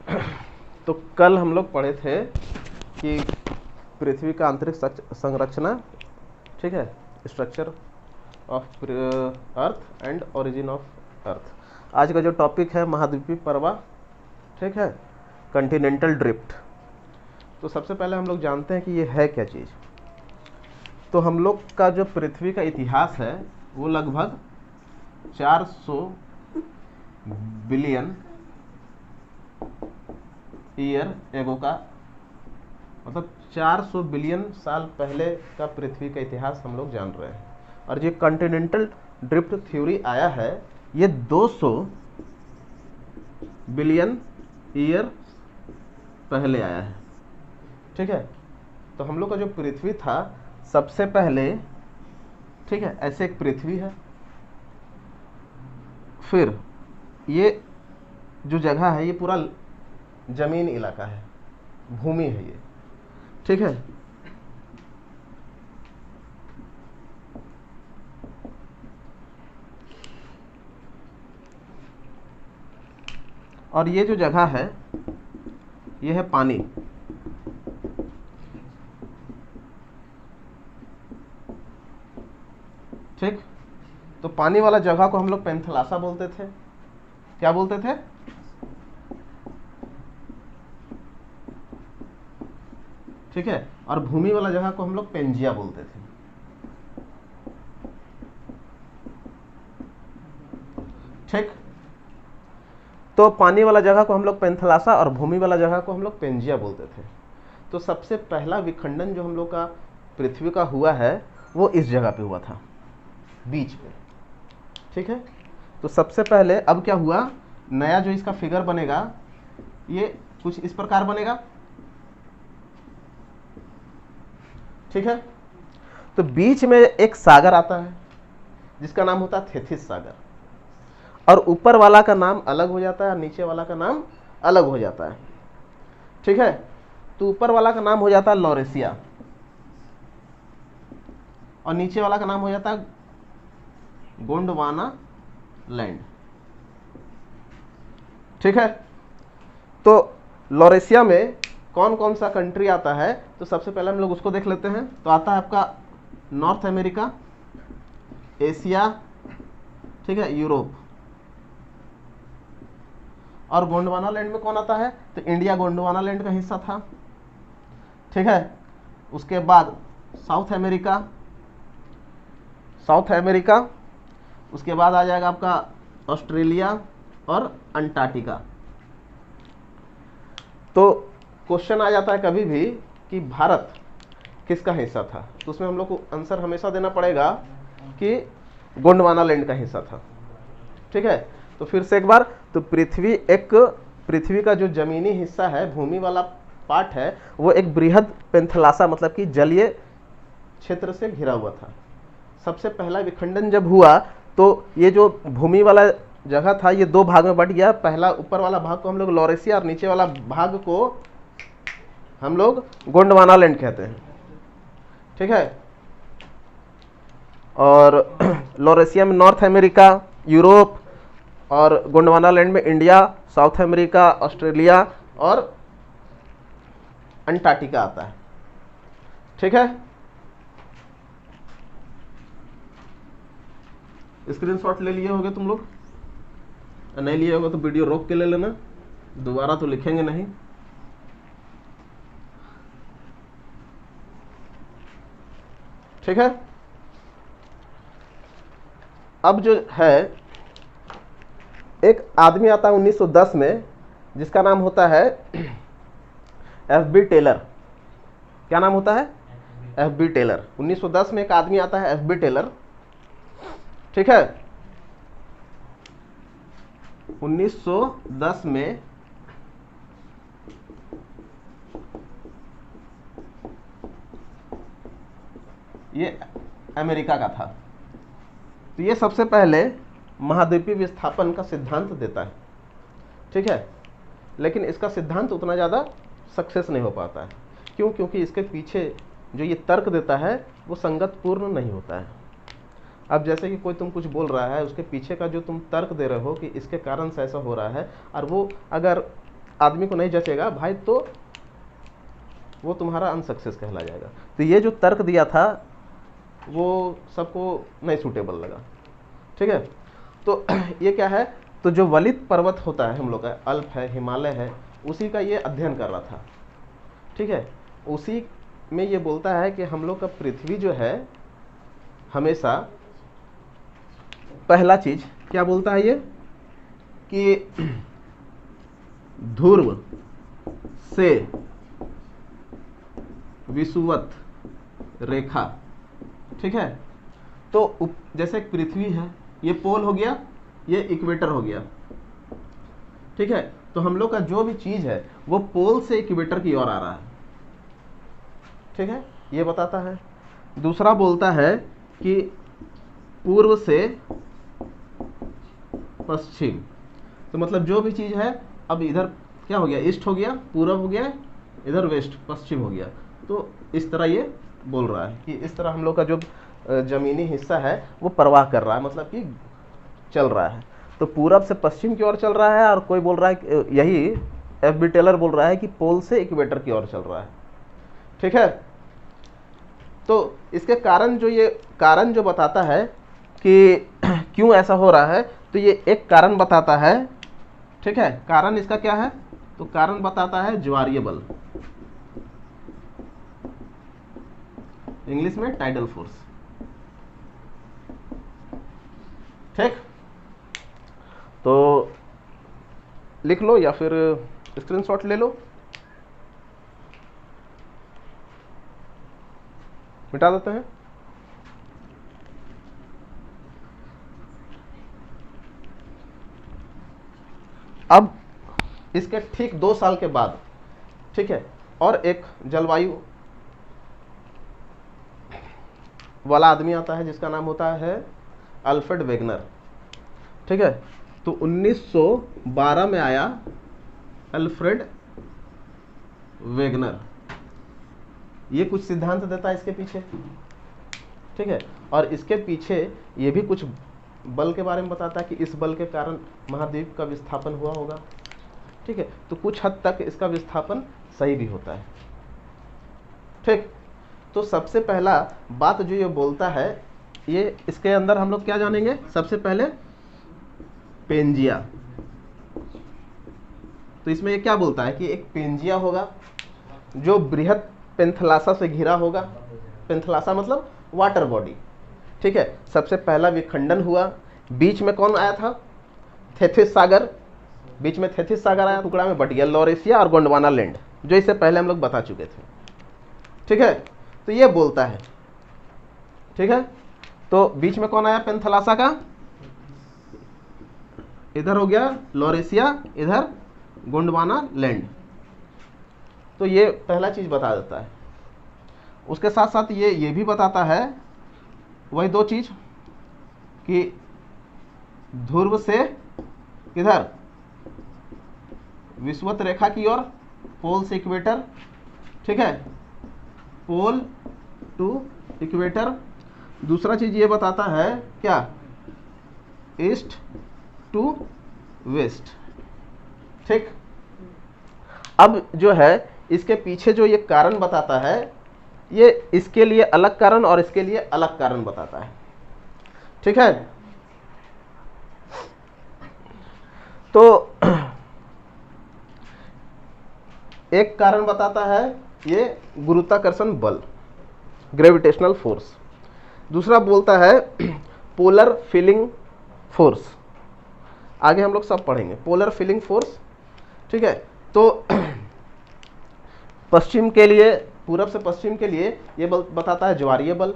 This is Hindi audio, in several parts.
तो कल हम लोग पढ़े थे कि पृथ्वी का आंतरिक संरचना, ठीक है, structure of earth and origin of earth. आज का जो टॉपिक है महाद्वीपीय प्रवाह, ठीक है, कॉन्टिनेंटल ड्रिफ्ट। तो सबसे पहले हम लोग जानते हैं कि ये है क्या चीज़। तो हम लोग का जो पृथ्वी का इतिहास है वो लगभग 400 बिलियन ईयर एगो का, मतलब 400 बिलियन साल पहले का पृथ्वी का इतिहास हम लोग जान रहे हैं। और ये कॉन्टिनेंटल ड्रिफ्ट थ्योरी आया है, ये 200 बिलियन ईयर पहले आया है, ठीक है। तो हम लोग का जो पृथ्वी था सबसे पहले, ठीक है, ऐसे एक पृथ्वी है, फिर ये जो जगह है ये पूरा जमीन इलाका है, भूमि है ये, ठीक है। और ये जो जगह है ये है पानी, ठीक। तो पानी वाला जगह को हम लोग पेंथलासा बोलते थे। क्या बोलते थे? ठीक है। और भूमि वाला जगह को हम लोग पेंजिया बोलते थे, ठीक। तो पानी वाला जगह को हम लोग पेंथलासा और भूमि वाला जगह को हम लोग पेंजिया बोलते थे। तो सबसे पहला विखंडन जो हम लोग का पृथ्वी का हुआ है वो इस जगह पे हुआ था, बीच पे, ठीक है। तो सबसे पहले अब क्या हुआ, नया जो इसका फिगर बनेगा ये कुछ इस प्रकार बनेगा, ठीक है। तो बीच में एक सागर आता है जिसका नाम होता है थेथिस सागर, और ऊपर वाला का नाम अलग हो जाता है और नीचे वाला का नाम अलग हो जाता है, ठीक है। तो ऊपर वाला का नाम हो जाता है लॉरेशिया और नीचे वाला का नाम हो जाता है गोंडवाना लैंड, ठीक है। तो लॉरेशिया में कौन कौन सा कंट्री आता है, तो सबसे पहले हम लोग उसको देख लेते हैं। तो आता है आपका नॉर्थ अमेरिका, एशिया, ठीक है, यूरोप। और गोंडवाना लैंड में कौन आता है, तो इंडिया गोंडवाना लैंड का हिस्सा था, ठीक है। उसके बाद साउथ अमेरिका, उसके बाद आ जाएगा आपका ऑस्ट्रेलिया और अंटार्कटिका। तो क्वेश्चन आ जाता है कभी भी कि भारत किसका हिस्सा था, तो उसमें हम लोग को आंसर हमेशा देना पड़ेगा कि गोंडवाना लैंड का हिस्सा था, ठीक है। तो फिर से एक बार, तो पृथ्वी का जो जमीनी हिस्सा है, भूमि वाला पार्ट है, वो एक बृहद पेंथलासा मतलब कि जलीय क्षेत्र से घिरा हुआ था। सबसे पहला विखंडन जब हुआ तो ये जो भूमि वाला जगह था ये दो भाग में बट गया। पहला ऊपर वाला भाग को हम लोग लॉरेशिया और नीचे वाला भाग को हम लोग गोंडवाना लैंड कहते हैं, ठीक है। और लॉरेशिया में नॉर्थ अमेरिका, यूरोप, और गोंडवाना लैंड में इंडिया, साउथ अमेरिका, ऑस्ट्रेलिया और अंटार्कटिका आता है, ठीक है। स्क्रीनशॉट ले लिए होगे तुम लोग, नहीं लिए होगे तो वीडियो रोक के ले लेना, दोबारा तो लिखेंगे नहीं। ठीक है। अब जो है एक आदमी आता है 1910 में जिसका नाम होता है एफ.बी. टेलर। क्या नाम होता है? एफ.बी. टेलर। 1910 में एक आदमी आता है एफ.बी. टेलर, ठीक है। 1910 में ये अमेरिका का था। तो ये सबसे पहले महाद्वीपीय विस्थापन का सिद्धांत देता है, ठीक है। लेकिन इसका सिद्धांत उतना ज़्यादा सक्सेस नहीं हो पाता है। क्यों? क्योंकि इसके पीछे जो ये तर्क देता है वो संगतपूर्ण नहीं होता है। अब जैसे कि कोई तुम कुछ बोल रहा है, उसके पीछे का जो तुम तर्क दे रहे हो कि इसके कारण से ऐसा हो रहा है, और वो अगर आदमी को नहीं जचेगा भाई तो वो तुम्हारा अनसक्सेस कहला जाएगा। तो ये जो तर्क दिया था वो सबको नहीं सूटेबल लगा, ठीक है। तो ये क्या है, तो जो वलित पर्वत होता है हम लोग का, अल्प है, हिमालय है, उसी का ये अध्ययन कर रहा था, ठीक है। उसी में ये बोलता है कि हम लोग का पृथ्वी जो है हमेशा, पहला चीज क्या बोलता है ये कि ध्रुव से विषुवत रेखा, ठीक है। तो जैसे पृथ्वी है, ये पोल हो गया, ये इक्वेटर हो गया, ठीक है। तो हम लोग का जो भी चीज है वो पोल से इक्वेटर की ओर आ रहा है, ठीक है, ये बताता है। दूसरा बोलता है कि पूर्व से पश्चिम, तो मतलब जो भी चीज है, अब इधर क्या हो गया, ईस्ट हो गया, पूर्व हो गया, इधर वेस्ट पश्चिम हो गया। तो इस तरह ये बोल रहा है कि इस तरह हम लोग का जो जमीनी हिस्सा है वो प्रवाह कर रहा है, मतलब कि चल रहा है। तो पूरब से पश्चिम की ओर चल रहा है, और कोई बोल रहा है, यही एफ.बी. टेलर बोल रहा है कि पोल से इक्वेटर की ओर चल रहा है, ठीक है। तो इसके कारण जो बताता है कि क्यों ऐसा हो रहा है, तो ये एक कारण बताता है, ठीक है। कारण इसका क्या है, तो कारण बताता है ज्वारीय बल, इंग्लिश में टाइडल फोर्स, ठीक। तो लिख लो या फिर स्क्रीनशॉट ले लो, मिटा देते हैं। अब इसके ठीक 2 साल के बाद, ठीक है, और एक जलवायु वाला आदमी आता है जिसका नाम होता है अल्फ्रेड वेगनर, ठीक है। तो 1912 में आया अल्फ्रेड वेगनर, ये कुछ सिद्धांत देता है इसके पीछे, ठीक है। और इसके पीछे ये भी कुछ बल के बारे में बताता है कि इस बल के कारण महाद्वीप का विस्थापन हुआ होगा, ठीक है। तो कुछ हद तक इसका विस्थापन सही भी होता है, ठीक। तो सबसे पहला बात जो ये बोलता है, ये इसके अंदर हम लोग क्या जानेंगे, सबसे पहले पेंजिया। तो इसमें ये क्या बोलता है कि एक पेंजिया होगा जो बृहत पेंथलासा से घिरा होगा। पेंथलासा मतलब वाटर बॉडी, ठीक है। सबसे पहला विखंडन हुआ, बीच में कौन आया था, थेथिस सागर, बीच में थेथिस सागर आया, टुकड़ा में बट गया, लॉरेशिया और गोंडवाना लैंड, जो इससे पहले हम लोग बता चुके थे, ठीक है। तो ये बोलता है, ठीक है। तो बीच में कौन आया पेंथलासा का, इधर हो गया लॉरेशिया, इधर गोंडवाना लैंड। तो ये पहला चीज बता देता है। उसके साथ साथ ये भी बताता है वही 2 चीज कि ध्रुव से किधर, विषुवत रेखा की ओर, पोल से इक्वेटर, ठीक है, पोल टू इक्वेटर। दूसरा चीज ये बताता है क्या, ईस्ट टू वेस्ट, ठीक। अब जो है इसके पीछे जो ये कारण बताता है, ये इसके लिए अलग कारण और इसके लिए अलग कारण बताता है, ठीक है। तो एक कारण बताता है ये गुरुत्वाकर्षण बल, ग्रेविटेशनल फोर्स। दूसरा बोलता है पोलर फिलिंग फोर्स, आगे हम लोग सब पढ़ेंगे पोलर फिलिंग फोर्स, ठीक है। तो पश्चिम के लिए, पूरब से पश्चिम के लिए ये बल बताता है ज्वारीय बल,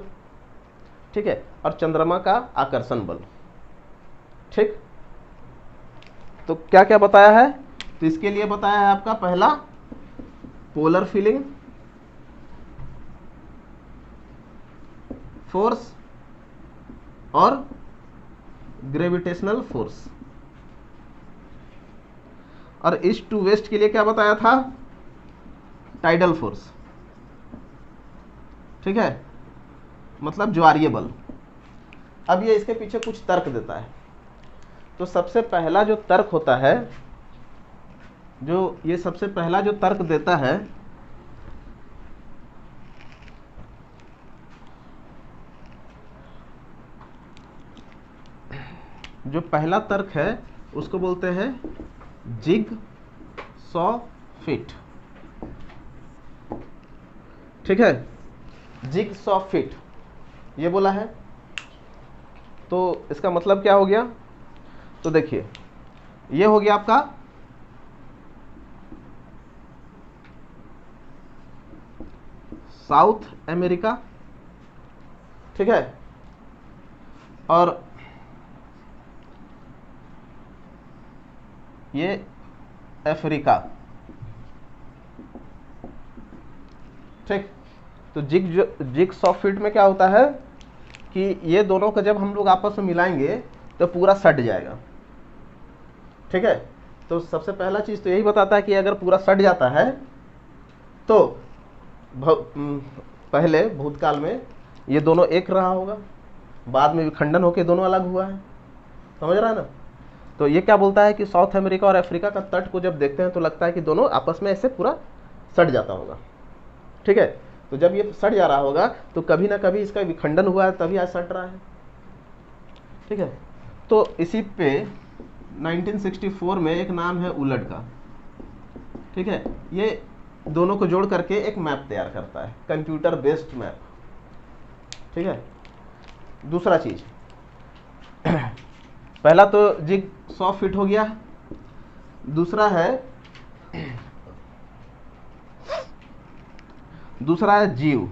ठीक है, और चंद्रमा का आकर्षण बल, ठीक। तो क्या क्या बताया है, तो इसके लिए बताया है आपका पहला पोलर फिलिंग फोर्स और ग्रेविटेशनल फोर्स, और ईस्ट टू वेस्ट के लिए क्या बताया था, टाइडल फोर्स, ठीक है, मतलब ज्वारीय बल। अब ये इसके पीछे कुछ तर्क देता है। तो सबसे पहला जो तर्क होता है जो ये सबसे पहला जो तर्क देता है, जो पहला तर्क है उसको बोलते हैं जिग सॉ फिट। ठीक है, जिग सॉ फिट ये बोला है। तो इसका मतलब क्या हो गया? तो देखिए, ये हो गया आपका साउथ अमेरिका, ठीक है, और ये अफ्रीका। ठीक, तो जिग सॉ फिट में क्या होता है कि ये दोनों का जब हम लोग आपस में मिलाएंगे तो पूरा सट जाएगा। ठीक है, तो सबसे पहला चीज तो यही बताता है कि अगर पूरा सट जाता है तो पहले भूतकाल में ये दोनों एक रहा होगा, बाद में विखंडन होकर दोनों अलग हुआ है। समझ रहा है ना? तो ये क्या बोलता है कि साउथ अमेरिका और अफ्रीका का तट को जब देखते हैं तो लगता है कि दोनों आपस में ऐसे पूरा सट जाता होगा। ठीक है, तो जब ये सट जा रहा होगा तो कभी ना कभी इसका विखंडन हुआ है, तभी आज सट रहा है। ठीक है, तो इसी पे 1964 में एक नाम है उलट का। ठीक है, ये दोनों को जोड़ करके एक मैप तैयार करता है, कंप्यूटर बेस्ड मैप। ठीक है, दूसरा चीज पहला तो जिग सॉ फिट हो गया, दूसरा है जीव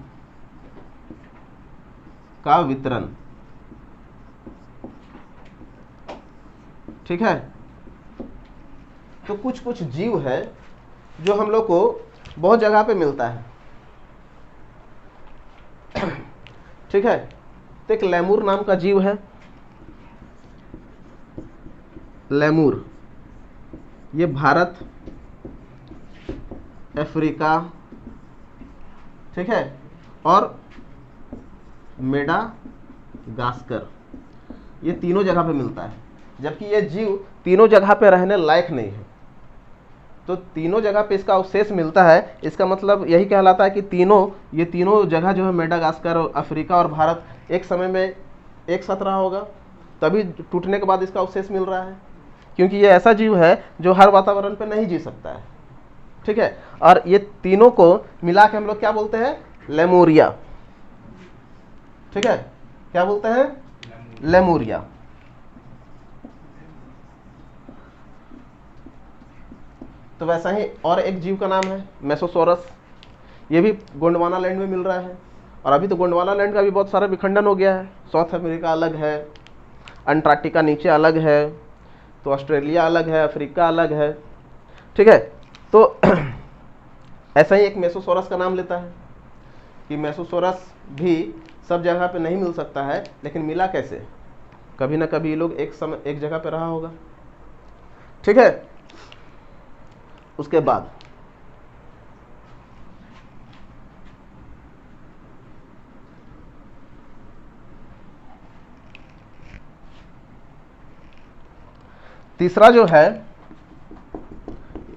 का वितरण। ठीक है, तो कुछ कुछ जीव है जो हम लोग को बहुत जगह पे मिलता है। ठीक है, तो एक लेमूर नाम का जीव है, लेमूर। ये भारत, अफ्रीका, ठीक है, और मेडागास्कर, ये तीनों जगह पे मिलता है। जबकि ये जीव तीनों जगह पे रहने लायक नहीं है, तो तीनों जगह पे इसका अवशेष मिलता है। इसका मतलब यही कहलाता है कि ये तीनों जगह जो है मेडागास्कर और अफ्रीका और भारत एक समय में एक साथ रहा होगा, तभी टूटने के बाद इसका अवशेष मिल रहा है। क्योंकि ये ऐसा जीव है जो हर वातावरण पे नहीं जी सकता है। ठीक है, और ये तीनों को मिला के हम लोग क्या बोलते हैं? लेमूरिया। ठीक है, क्या बोलते हैं? लेमूरिया। तो वैसा ही और एक जीव का नाम है मेसोसोरस। ये भी गोंडवाना लैंड में मिल रहा है, और अभी तो गोंडवाना लैंड का भी बहुत सारा विखंडन हो गया है। साउथ अमेरिका अलग है, अंटार्कटिका नीचे अलग है, तो ऑस्ट्रेलिया अलग है, अफ्रीका अलग है। ठीक है, तो ऐसा ही एक मेसोसोरस का नाम लेता है कि मेसोसोरस भी सब जगह पे नहीं मिल सकता है, लेकिन मिला कैसे? कभी ना कभी ये लोग एक जगह पे रहा होगा। ठीक है, उसके बाद तीसरा जो है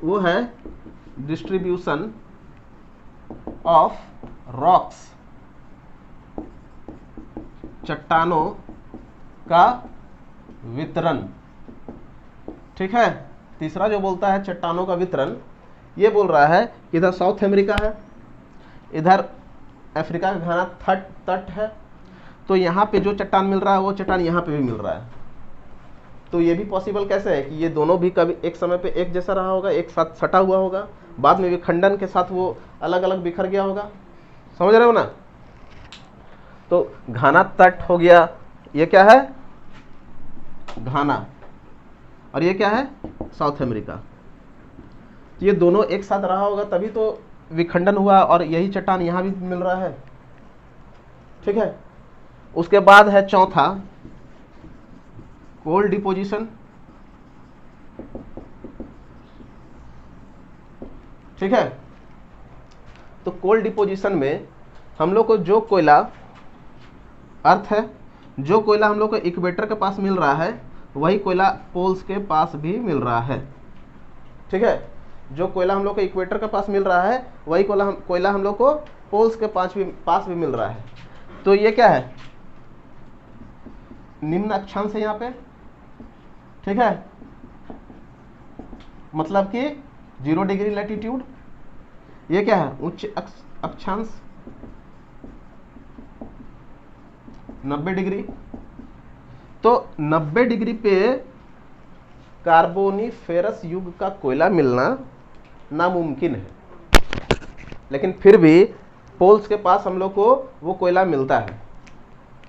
वो है डिस्ट्रीब्यूशन ऑफ रॉक्स, चट्टानों का वितरण। ठीक है, तीसरा जो बोलता है चट्टानों का वितरण, ये बोल रहा है कि इधर साउथ अमेरिका है, इधर अफ्रीका का घना तट है, तो यहाँ पे जो चट्टान मिल रहा है वो चट्टान यहाँ पे भी मिल रहा है। तो ये भी पॉसिबल कैसे है कि ये दोनों भी कभी एक समय पे एक जैसा रहा होगा, एक साथ सटा हुआ होगा, बाद में विखंडन के साथ वो अलग अलग बिखर गया होगा। समझ रहे हो ना? तो घाना तट हो गया, ये क्या है? घाना, और ये क्या है? South America. तो ये दोनों एक साथ रहा होगा तभी तो विखंडन हुआ, और यही चट्टान यहां भी मिल रहा है। ठीक है, उसके बाद है चौथा कोल डिपोजिशन। ठीक है, तो कोल डिपोजिशन में हम लोग को जो कोयला, अर्थ है, जो कोयला हम लोग को इक्वेटर के पास मिल रहा है वही कोयला पोल्स के पास भी मिल रहा है। ठीक है, जो कोयला हम लोग को इक्वेटर के पास मिल रहा है वही कोयला हम लोग को पोल्स के पास भी मिल रहा है। तो ये क्या है, निम्न अक्षांश है यहाँ पे, ठीक है, मतलब कि 0 डिग्री लैटिट्यूड। ये क्या है, उच्च अक्षांश 90 डिग्री। तो 90 डिग्री पे कार्बोनिफेरस युग का कोयला मिलना नामुमकिन है, लेकिन फिर भी पोल्स के पास हम लोग को वो कोयला मिलता है।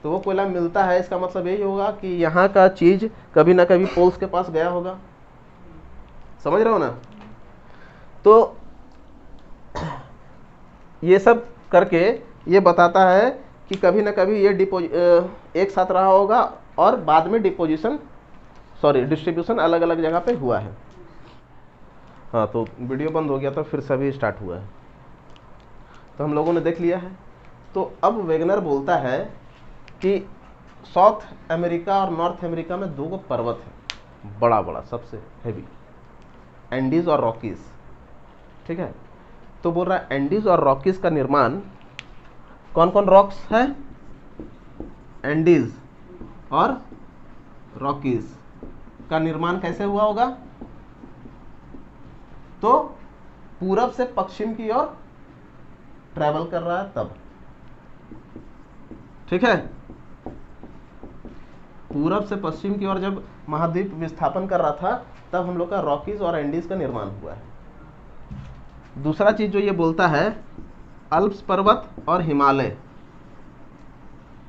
तो वो कोयला मिलता है, इसका मतलब यही होगा कि यहाँ का चीज कभी ना कभी पोल्स के पास गया होगा। समझ रहे हो ना? तो ये सब करके ये बताता है कि कभी ना कभी ये एक साथ रहा होगा और बाद में डिस्ट्रीब्यूशन अलग अलग जगह पे हुआ है। हाँ, तो वीडियो बंद हो गया था, फिर सभी स्टार्ट हुआ है, तो हम लोगों ने देख लिया है। तो अब वेगनर बोलता है कि साउथ अमेरिका और नॉर्थ अमेरिका में 2 पर्वत है, बड़ा बड़ा सबसे हैवी, एंडीज और रॉकीज, ठीक है। तो बोल रहा है एंडीज और रॉकीज का निर्माण, कौन कौन रॉक्स है, एंडीज और रॉकीज का निर्माण कैसे हुआ होगा? तो पूरब से पश्चिम की ओर ट्रैवल कर रहा है तब, ठीक है। पूरब से पश्चिम की ओर जब महाद्वीप विस्थापन कर रहा था तब हम लोग का रॉकीज और एंडीज का निर्माण हुआ है। दूसरा चीज जो ये बोलता है, अल्प्स पर्वत और हिमालय,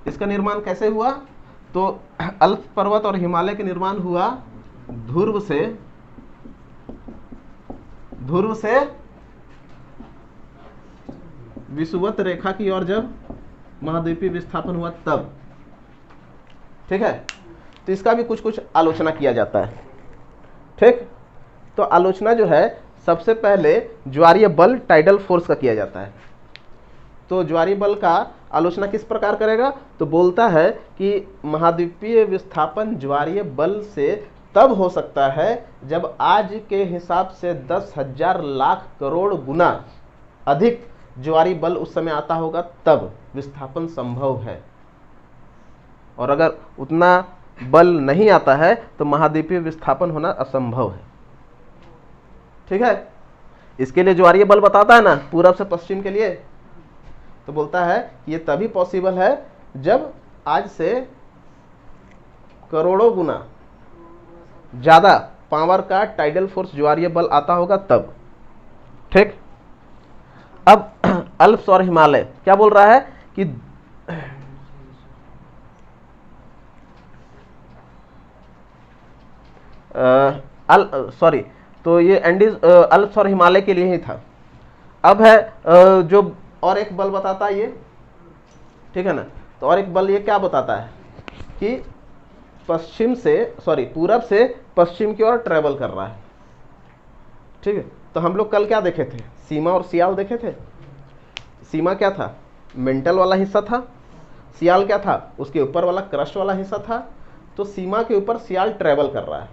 इसका निर्माण कैसे हुआ? तो अल्प्स पर्वत और हिमालय का निर्माण हुआ ध्रुव से विषुवत रेखा की ओर जब महाद्वीपीय विस्थापन हुआ तब, ठीक है। तो इसका भी कुछ कुछ आलोचना किया जाता है, ठीक। तो आलोचना जो है सबसे पहले ज्वारीय बल टाइडल फोर्स का किया जाता है। तो ज्वारीय बल का आलोचना किस प्रकार करेगा? तो बोलता है कि महाद्वीपीय विस्थापन ज्वारीय बल से तब हो सकता है जब आज के हिसाब से 10,000 लाख करोड़ गुना अधिक ज्वारीय बल उस समय आता होगा, तब विस्थापन संभव है। और अगर उतना बल नहीं आता है तो महाद्वीपीय विस्थापन होना असंभव है, ठीक है। इसके लिए ज्वारीय बल बताता है ना पूरब से पश्चिम के लिए, तो बोलता है ये तभी पॉसिबल है जब आज से करोड़ों गुना ज्यादा पावर का टाइडल फोर्स ज्वारीय बल आता होगा तब, ठीक। अब अल्प्स और हिमालय क्या बोल रहा है कि तो ये एंडीज अल्प्स और हिमालय के लिए ही था। अब है जो और एक बल बताता है ये, ठीक है ना। तो और एक बल ये क्या बताता है कि पूरब से पश्चिम की ओर ट्रेवल कर रहा है, ठीक है। तो हम लोग कल क्या देखे थे, सीमा और सियाल देखे थे। सीमा क्या था, मेंटल वाला हिस्सा था। सियाल क्या था, उसके ऊपर वाला क्रस्ट वाला हिस्सा था। तो सीमा के ऊपर सियाल ट्रेवल कर रहा है,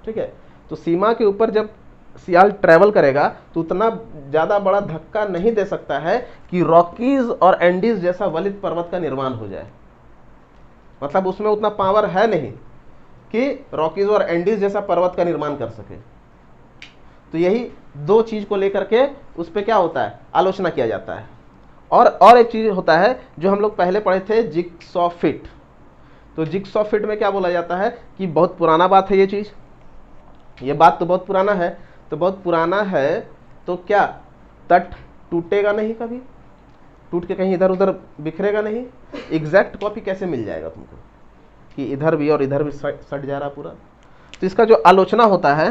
ठीक है। तो सीमा के ऊपर जब सियाल ट्रेवल करेगा तो उतना ज्यादा बड़ा धक्का नहीं दे सकता है कि रॉकीज और एंडीज जैसा वलित पर्वत का निर्माण हो जाए। मतलब उसमें उतना पावर है नहीं कि रॉकीज और एंडीज जैसा पर्वत का निर्माण कर सके। तो यही 2 चीज को लेकर के उस पर क्या होता है, आलोचना किया जाता है। और एक चीज होता है जो हम लोग पहले पढ़े थे, जिगसॉ फिट। तो जिगसॉ फिट में क्या बोला जाता है कि बहुत पुराना बात है ये चीज, ये बात तो बहुत पुराना है। तो बहुत पुराना है तो क्या तट टूटेगा नहीं, कभी टूट के कहीं इधर उधर बिखरेगा नहीं। एग्जैक्ट कॉपी कैसे मिल जाएगा तुमको कि इधर भी और इधर भी सट जा रहा पूरा। तो इसका जो आलोचना होता है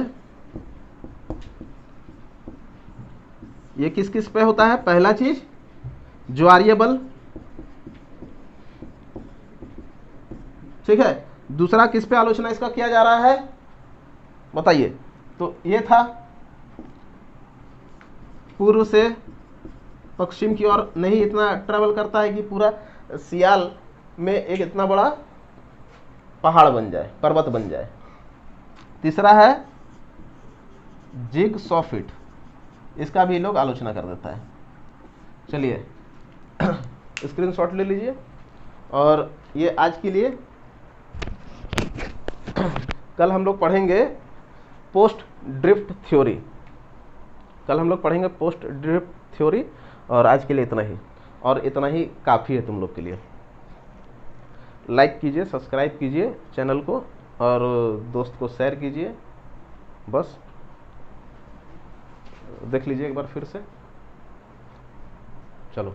ये किस किस पे होता है? पहला चीज ज्वारीय बल, ठीक है। दूसरा किस पे आलोचना इसका किया जा रहा है बताइए? तो ये था पूर्व से पश्चिम की ओर नहीं इतना ट्रेवल करता है कि पूरा सियाल में एक इतना बड़ा पहाड़ बन जाए, पर्वत बन जाए। तीसरा है जिग सॉफिट, इसका भी लोग आलोचना कर देता है। चलिए स्क्रीनशॉट ले लीजिए। और ये आज के लिए, कल हम लोग पढ़ेंगे पोस्ट ड्रिफ्ट थ्योरी, कल हम लोग पढ़ेंगे पोस्ट ड्रिफ्ट थ्योरी। और आज के लिए इतना ही, और इतना ही काफ़ी है तुम लोग के लिए। लाइक कीजिए, सब्सक्राइब कीजिए चैनल को, और दोस्त को शेयर कीजिए। बस देख लीजिए एक बार फिर से। चलो।